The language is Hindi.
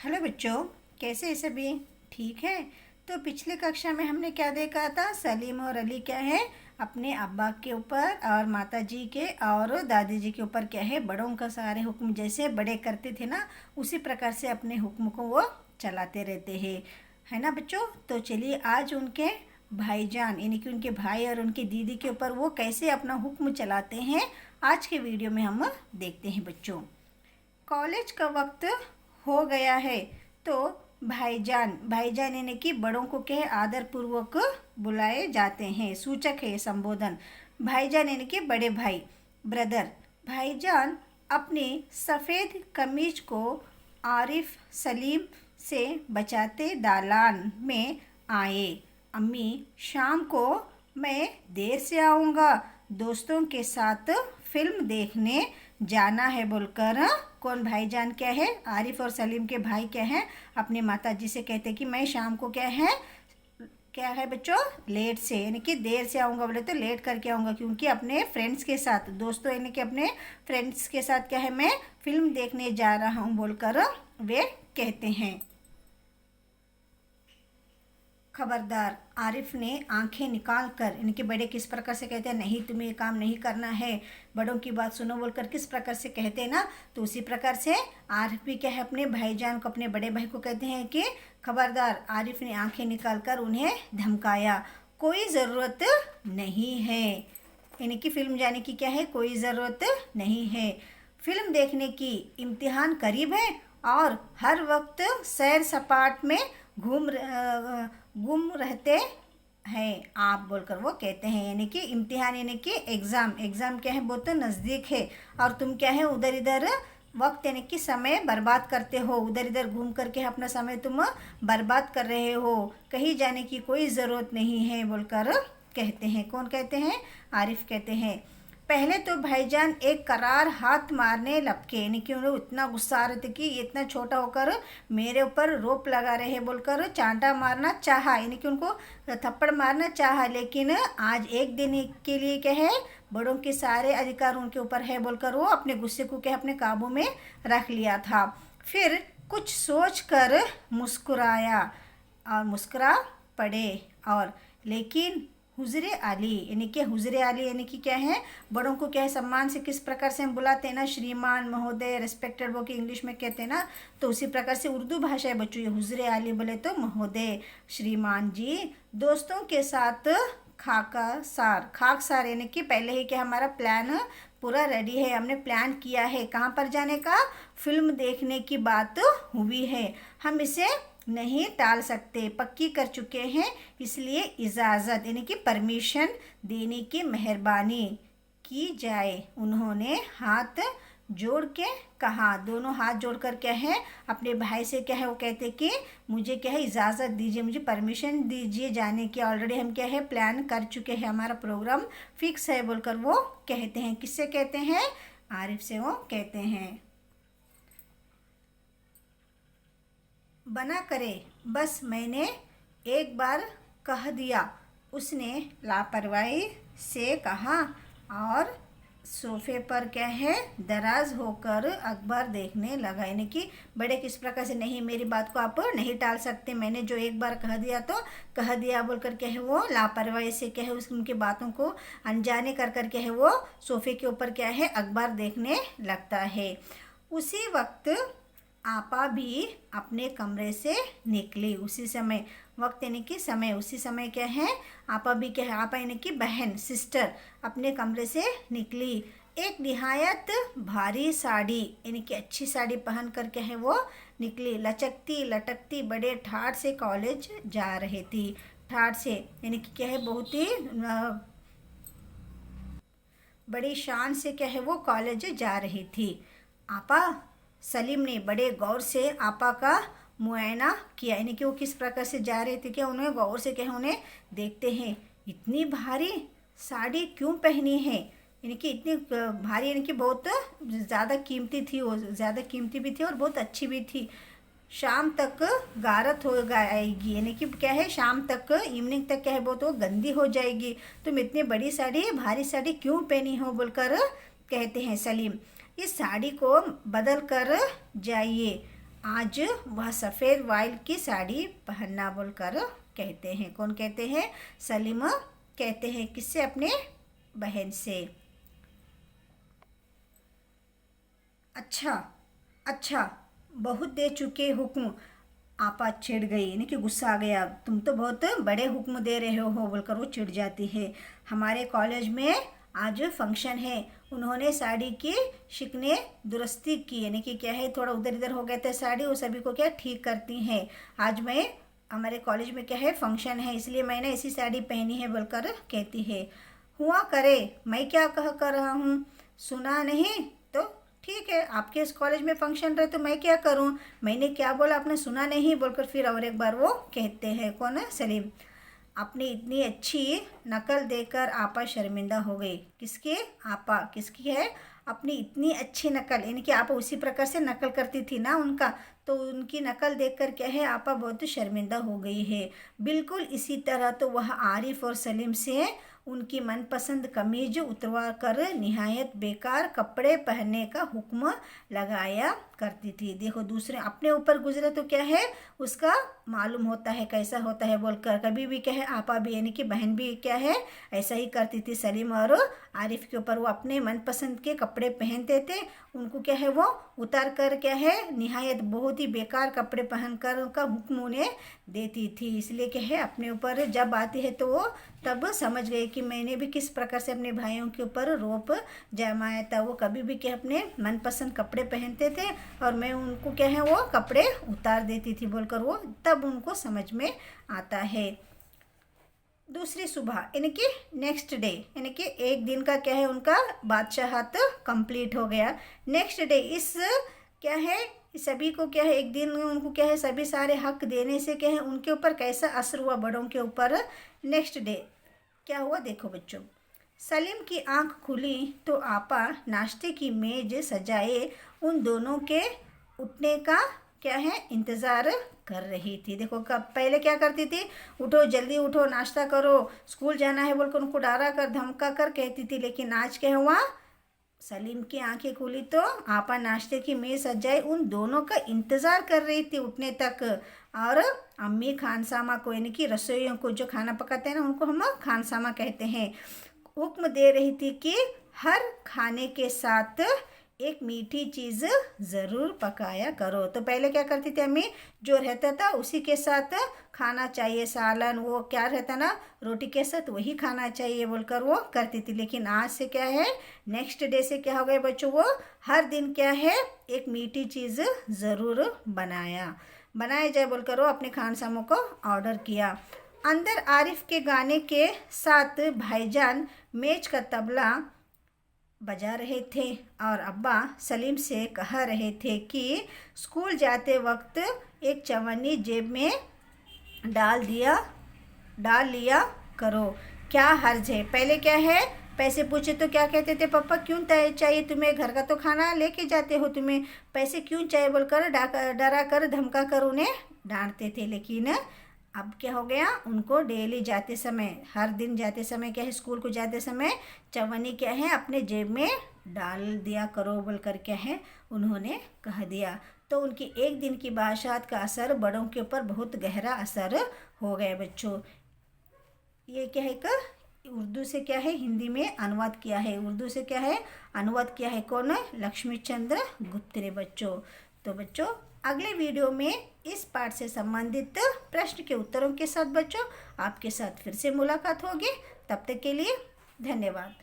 हेलो बच्चों, कैसे हैं सभी? ठीक है। तो पिछले कक्षा में हमने क्या देखा था? सलीम और अली क्या है, अपने अब्बा के ऊपर और माता जी के और दादी जी के ऊपर क्या है, बड़ों का सारे हुक्म जैसे बड़े करते थे ना, उसी प्रकार से अपने हुक्म को वो चलाते रहते हैं, है ना बच्चों? तो चलिए आज उनके भाईजान यानी कि उनके भाई और उनकी दीदी के ऊपर वो कैसे अपना हुक्म चलाते हैं, आज के वीडियो में हम देखते हैं बच्चों। कॉलेज का वक्त हो गया है तो भाईजान भाईजान यानी कि बड़ों को क्या है, आदर पूर्वक बुलाए जाते हैं, सूचक है संबोधन। भाईजान यानी कि बड़े भाई, ब्रदर। भाईजान अपनी सफ़ेद कमीज को आरिफ सलीम से बचाते दालान में आए। अम्मी, शाम को मैं देर से आऊँगा, दोस्तों के साथ फिल्म देखने जाना है बोलकर कौन भाईजान क्या है, आरिफ और सलीम के भाई क्या है, अपने माता जी से कहते कि मैं शाम को क्या है बच्चों, लेट से यानी कि देर से आऊँगा, बोले तो लेट करके आऊँगा, क्योंकि अपने फ्रेंड्स के साथ, दोस्तों यानी कि अपने फ्रेंड्स के साथ क्या है, मैं फिल्म देखने जा रहा हूँ बोलकर वे कहते हैं। खबरदार, आरिफ ने आंखें निकाल कर, इनके बड़े किस प्रकार से कहते हैं, नहीं तुम्हें ये काम नहीं करना है, बड़ों की बात सुनो बोलकर किस प्रकार से कहते हैं ना, तो उसी प्रकार से आरिफ भी क्या है, अपने भाईजान को, अपने बड़े भाई को कहते हैं कि खबरदार। आरिफ ने आंखें निकाल कर उन्हें धमकाया, कोई ज़रूरत नहीं है, यानी कि फिल्म जाने की क्या है, कोई ज़रूरत नहीं है, फिल्म देखने की इम्तिहान करीब है और हर वक्त सैर सपाट में गुम रहते हैं आप बोलकर वो कहते हैं, यानी कि इम्तिहान यानी कि एग्ज़ाम क्या है, बहुत तो नज़दीक है और तुम क्या है उधर इधर वक्त यानी कि समय बर्बाद करते हो, उधर इधर घूम करके अपना समय तुम बर्बाद कर रहे हो, कहीं जाने की कोई ज़रूरत नहीं है बोलकर कहते हैं। कौन कहते हैं? आरिफ कहते हैं। पहले तो भाईजान एक करार हाथ मारने लपके, यानी कि उन्हें इतना गुस्सा आ रहे थे कि इतना छोटा होकर मेरे ऊपर रोप लगा रहे हैं बोलकर चांटा मारना चाहा, यानी कि उनको थप्पड़ मारना चाहा, लेकिन आज एक दिन के लिए क्या है, बड़ों के सारे अधिकार उनके ऊपर है बोलकर वो अपने गुस्से को क्या अपने काबू में रख लिया था। फिर कुछ सोच कर मुस्कुराया और मुस्कुरा पड़े और लेकिन हुजरे आली, यानी कि हुजरे आली यानी कि क्या है, बड़ों को क्या है, सम्मान से किस प्रकार से हम बुलाते हैं ना, श्रीमान, महोदय, रिस्पेक्टेड वो कि इंग्लिश में कहते हैं ना, तो उसी प्रकार से उर्दू भाषा है बच्चों, ये हुजरे आली बोले तो महोदय, श्रीमान जी। दोस्तों के साथ खाकसार यानी कि पहले ही क्या हमारा प्लान पूरा रेडी है, हमने प्लान किया है, कहाँ पर जाने का, फिल्म देखने की बात हुई है, हम इसे नहीं टाल सकते, पक्की कर चुके हैं, इसलिए इजाज़त यानी कि परमिशन देने की मेहरबानी की जाए। उन्होंने हाथ जोड़ के कहा, दोनों हाथ जोड़कर क्या है, अपने भाई से क्या है वो कहते कि मुझे क्या है इजाज़त दीजिए, मुझे परमिशन दीजिए जाने की, ऑलरेडी हम क्या है प्लान कर चुके हैं, हमारा प्रोग्राम फिक्स है बोलकर वो कहते हैं। किससे कहते हैं? आरिफ से वो कहते हैं। बना करे, बस मैंने एक बार कह दिया, उसने लापरवाही से कहा और सोफे पर क्या है दराज होकर अखबार देखने लगा, यानी कि बड़े किस प्रकार से, नहीं मेरी बात को आप नहीं टाल सकते, मैंने जो एक बार कह दिया तो कह दिया बोलकर क्या है वो लापरवाही से क्या है उनकी बातों को अनजाने कर क्या है वो सोफे के ऊपर क्या है अखबार देखने लगता है। उसी वक्त आपा भी अपने कमरे से निकली, उसी समय, वक्त यानी कि समय, उसी समय क्या है, आपा भी क्या है, आपा यानी कि बहन, सिस्टर, अपने कमरे से निकली। एक निहायत भारी साड़ी यानी कि अच्छी साड़ी पहन कर क्या है वो निकली, लचकती लटकती बड़े ठाठ से कॉलेज जा रही थी, ठाठ से यानी कि क्या है बहुत ही बड़ी शान से क्या है वो कॉलेज जा रही थी। आपा, सलीम ने बड़े गौर से आपा का मुआयना किया, यानी कि वो किस प्रकार से जा रहे थे, क्या उन्हें गौर से क्या उन्हें देखते हैं, इतनी भारी साड़ी क्यों पहनी है, यानी कि इतनी भारी यानी कि बहुत ज़्यादा कीमती थी, वो ज़्यादा कीमती भी थी और बहुत अच्छी भी थी, शाम तक गारत हो जाएगी, यानी कि क्या है शाम तक, इवनिंग तक क्या है बहुत वो गंदी हो जाएगी, तुम इतनी बड़ी साड़ी भारी साड़ी क्यों पहनी हो बोलकर कहते हैं सलीम। इस साड़ी को बदल कर जाइए, आज वह सफ़ेद वाइल की साड़ी पहनना बोलकर कहते हैं। कौन कहते हैं? सलीम कहते हैं। किससे? अपने बहन से। अच्छा अच्छा, बहुत दे चुके हुक्म। आपा चिढ़ गई, यानी कि गुस्सा आ गया। तुम तो बहुत बड़े हुक्म दे रहे हो बोलकर वो चिढ़ जाती है। हमारे कॉलेज में आज फंक्शन है। उन्होंने साड़ी की शिकने दुरुस्ती की, यानी कि क्या है, थोड़ा उधर इधर हो गए थे साड़ी, वो सभी को क्या ठीक करती हैं। आज मैं हमारे कॉलेज में क्या है, फंक्शन है, इसलिए मैंने ऐसी साड़ी पहनी है बोलकर कहती है। हुआ करे, मैं क्या कह कर रहा हूँ, सुना नहीं तो ठीक है, आपके इस कॉलेज में फंक्शन रहे तो मैं क्या करूं, मैंने क्या बोला आपने सुना नहीं बोलकर फिर और एक बार वो कहते हैं। कौन है? सलीम। अपनी इतनी अच्छी नकल देकर आपा शर्मिंदा हो गई। किसकी? आपा। किसकी है? अपनी इतनी अच्छी नकल, यानी कि आपा उसी प्रकार से नकल करती थी ना उनका, तो उनकी नकल देखकर क्या है, आपा बहुत शर्मिंदा हो गई है। बिल्कुल इसी तरह तो वह आरिफ और सलीम से उनकी मनपसंद कमीज उतरवा कर निहायत बेकार कपड़े पहनने का हुक्म लगाया करती थी। देखो, दूसरे अपने ऊपर गुजरे तो क्या है, उसका मालूम होता है कैसा होता है बोलकर। कभी भी क्या है, आपा भी यानी कि बहन भी क्या है, ऐसा ही करती थी सलीम और आरिफ के ऊपर। वो अपने मनपसंद के कपड़े पहनते थे, उनको क्या है वो उतार कर क्या है, निहायत बहुत ही बेकार कपड़े पहन कर उनका हुक्म उन्हें देती थी। इसलिए क्या है, अपने ऊपर जब आती है तो वो तब समझ गए कि मैंने भी किस प्रकार से अपने भाइयों के ऊपर रोप जमाया था। वो कभी भी क्या अपने मनपसंद कपड़े पहनते थे और मैं उनको क्या है वो कपड़े उतार देती थी बोलकर वो तब उनको समझ में आता है। दूसरी सुबह, यानी कि नेक्स्ट डे, यानी कि एक दिन का क्या है, उनका बादशाहत कंप्लीट हो गया। नेक्स्ट डे, इस क्या है, सभी को क्या है, एक दिन उनको क्या है, सभी सारे हक देने से क्या है, उनके ऊपर कैसा असर हुआ बड़ों के ऊपर। नेक्स्ट डे क्या हुआ, देखो बच्चों। सलीम की आंख खुली तो आपा नाश्ते की मेज सजाए उन दोनों के उठने का क्या है, इंतज़ार कर रही थी। देखो, कब पहले क्या करती थी, उठो जल्दी उठो, नाश्ता करो, स्कूल जाना है बोलकर उनको डरा कर धमका कर कहती थी। लेकिन आज क्या हुआ, सलीम की आंखें खुली तो आपा नाश्ते की मेज सजाई उन दोनों का इंतज़ार कर रही थी उठने तक। और अम्मी खानसामा को, यानी कि रसोइयों को जो खाना पकाते हैं ना, उनको हम खानसामा कहते हैं, हुक्म दे रही थी कि हर खाने के साथ एक मीठी चीज़ ज़रूर पकाया करो। तो पहले क्या करती थी अम्मी, जो रहता था उसी के साथ खाना चाहिए, सालन वो क्या रहता ना, रोटी के साथ वही खाना चाहिए बोलकर वो करती थी। लेकिन आज से क्या है, नेक्स्ट डे से क्या हो गया बच्चों, वो हर दिन क्या है, एक मीठी चीज़ ज़रूर बनाया जाए बोलकर वो अपने खानसामों को ऑर्डर किया। अंदर आरिफ के गाने के साथ भाईजान मेज का तबला बजा रहे थे और अब्बा सलीम से कह रहे थे कि स्कूल जाते वक्त एक चवन्नी जेब में डाल लिया करो, क्या हर्ज है। पहले क्या है, पैसे पूछे तो क्या कहते थे, पापा क्यों चाहिए तुम्हें, घर का तो खाना लेके जाते हो, तुम्हें पैसे क्यों चाहिए बोलकर डरा कर धमका कर उन्हें डांटते थे। लेकिन अब क्या हो गया, उनको डेली जाते समय, हर दिन जाते समय क्या है, स्कूल को जाते समय चवन्नी क्या है, अपने जेब में डाल दिया करो बोलकर क्या है, उन्होंने कह दिया। तो उनकी एक दिन की बाशात का असर बड़ों के ऊपर बहुत गहरा असर हो गया बच्चों। ये क्या है का उर्दू से क्या है, हिंदी में अनुवाद किया है, उर्दू से क्या है अनुवाद किया है, कौन है, लक्ष्मी चंद्र गुप्त ने बच्चों। तो बच्चों, अगले वीडियो में इस पाठ से संबंधित प्रश्न के उत्तरों के साथ बच्चों आपके साथ फिर से मुलाकात होगी। तब तक के लिए धन्यवाद।